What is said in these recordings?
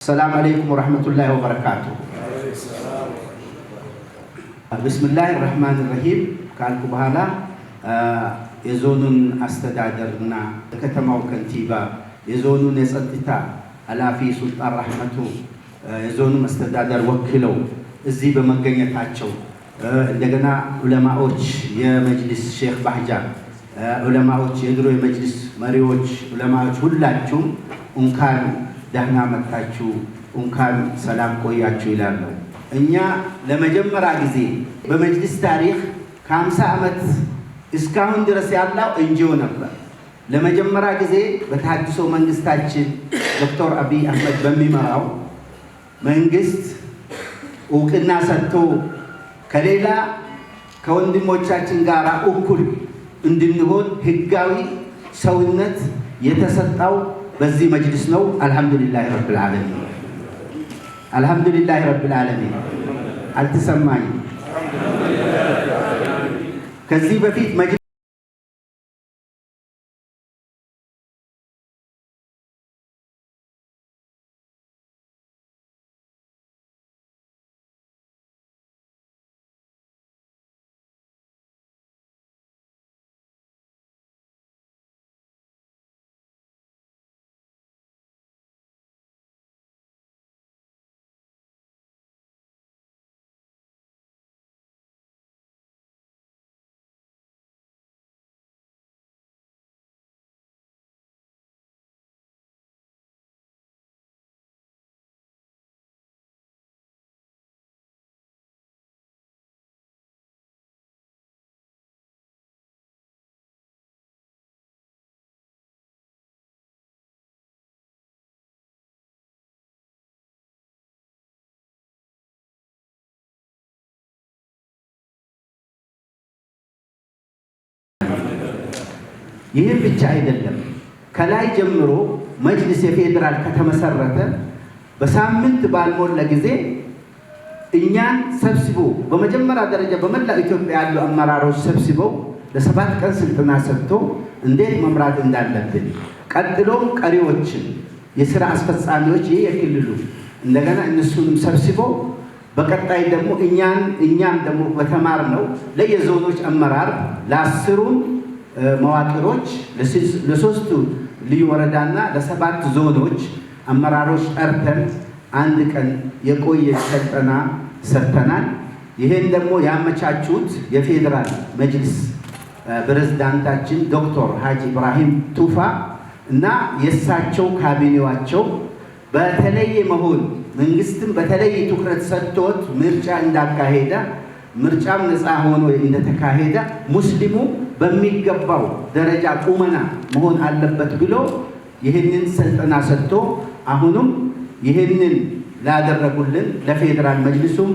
السلام عليكم ورحمة الله وبركاته. بسم الله الرحمن الرحيم. كالكو بحالا يزونون استدادرنا كتماو كنتيبا يزونون يصدتا على في سلطان رحمته يزونون استدادر وكلو እዚህ በመገኘታቸው እንደገና ዑለማዎች የመጅሊስ ሼክ ባህጃ ዑለማዎች የድሮ የመጅሊስ መሪዎች ዑለማዎች ሁላችሁም እንኳን ደህና መጣችሁ እንኳን ሰላም ቆያችሁ ይላሉ። እኛ ለመጀመሪያ ጊዜ በመጅሊስ ታሪክ ከ50 ዓመት እስካሁን ድረስ ያለው እንጂኦ ነበር። ለመጀመሪያ ጊዜ በታድሶ መንግስታችን ዶክተር አብይ አህመድ በሚመራው መንግስት እውቅና ሰጥቶ ከሌላ ከወንድሞቻችን ጋር እኩል እንድንሆን ህጋዊ ሰውነት የተሰጠው በዚህ መጅሊስ ነው። አልহামዱሊላህ ረብል ዓለሚን አልহামዱሊላህ ረብል ዓለሚን አልተሰማኝ ከዚህ በፊት ይሄ ብቻ አይደለም። ከላይ ጀምሮ መጅሊስ የፌደራል ከተመሰረተ በሳምንት ባልሞላ ጊዜ እኛን ሰብስቦ በመጀመሪያ ደረጃ በመላው ኢትዮጵያ ያሉ አመራሮች ሰብስበው ለሰባት ቀን ስልጠና ሰጥቶ እንዴት መምራት እንዳለብን ቀጥሎም ቀሪዎችን የሥራ አስፈጻሚዎች የክልሉ እንደገና እነሱንም ሰብስበው በቀጣይ ደግሞ እኛም ደግሞ በተማርነው ለየዞኖች አመራር ለአስሩም መዋቅሮች ለሶስቱ ልዩ ወረዳና ለሰባት ዞኖች አመራሮች ጠርተን አንድ ቀን የቆየ ስልጠና ሰጥተናል። ይሄን ደግሞ ያመቻቹት የፌደራል መጅሊስ ፕሬዝዳንታችን ዶክተር ሀጂ ኢብራሂም ቱፋ እና የሳቸው ካቢኔዋቸው በተለየ መሆን መንግስትም በተለየ ትኩረት ሰጥቶት ምርጫ እንዳካሄደ ምርጫም ነፃ ሆኖ እንደተካሄደ ሙስሊሙ በሚገባው ደረጃ ቁመና መሆን አለበት ብሎ ይሄንን ስልጠና ሰጥቶ አሁንም ይሄንን ላደረጉልን ለፌደራል መጅሊሱም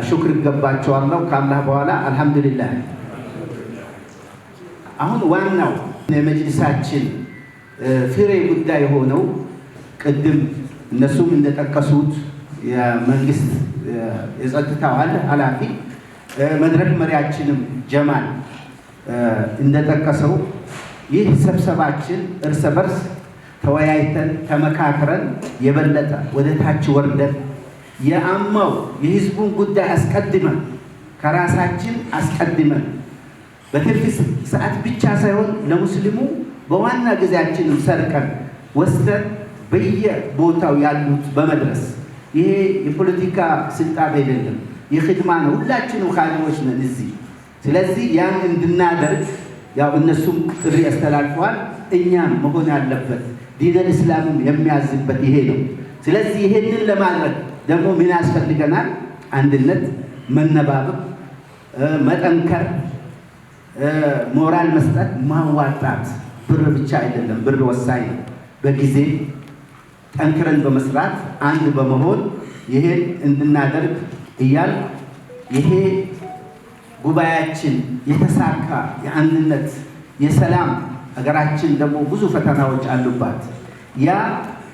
ሹክር ይገባቸዋለሁ። ከአላህ በኋላ አልহামዱሊላህ። አሁን ዋናው የመጅሊሳችን ፍሬ ጉዳይ ሆነው ቅድም እነሱም እንደጠቀሱት የመንግስት የጸጥታው ኃላፊ መድረክ መሪያችንም ጀማል እንደጠቀሰው ይህ ስብሰባችን እርስ በርስ ተወያይተን ተመካክረን የበለጠ ወደ ታች ወርደን የአማው የህዝቡን ጉዳይ አስቀድመን ከራሳችን አስቀድመን በትርፍ ሰዓት ብቻ ሳይሆን ለሙስሊሙ በዋና ጊዜያችንም ሰርቀን ወስደን በየቦታው ያሉት በመድረስ ይሄ የፖለቲካ ስልጣን አይደለም፣ የኽድማ ነው። ሁላችንም ኻዲሞች ነን እዚህ። ስለዚህ ያን እንድናደርግ ያው እነሱም ጥሪ ያስተላልፈዋል። እኛም መሆን ያለበት ዲነል እስላምም የሚያዝበት ይሄ ነው። ስለዚህ ይሄንን ለማድረግ ደግሞ ምን ያስፈልገናል? አንድነት፣ መነባበብ፣ መጠንከር፣ ሞራል መስጠት፣ ማዋጣት። ብር ብቻ አይደለም፣ ብር ወሳኝ ነው። በጊዜ ጠንክረን በመስራት አንድ በመሆን ይሄን እንድናደርግ እያል ይሄ ጉባኤያችን የተሳካ የአንድነት የሰላም ሀገራችን ደግሞ ብዙ ፈተናዎች አሉባት። ያ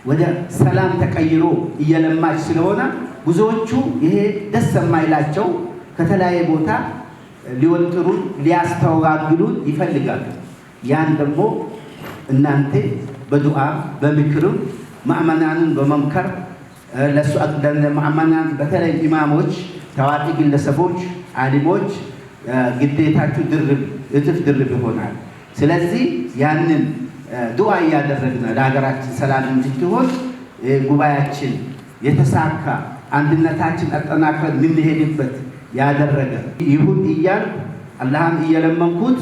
ወደ ሰላም ተቀይሮ እየለማች ስለሆነ ብዙዎቹ ይሄ ደስ የማይላቸው ከተለያየ ቦታ ሊወጥሩን ሊያስተዋግሉን ይፈልጋሉ። ያን ደግሞ እናንተ በዱዓ በምክርም ማዕመናንን በመምከር ለሱ አቅደን ለማማናን በተለይ ኢማሞች ታዋቂ ግለሰቦች ዓሊሞች ግዴታችሁ ድርብ እጥፍ ድርብ ይሆናል ስለዚህ ያንን ዱዓ ያደረግና ለሀገራችን ሰላም እንድትሆን ጉባኤያችን የተሳካ አንድነታችን አጠናክረን ምንሄድበት ያደረገ ይሁን እያል አላህን እየለመንኩት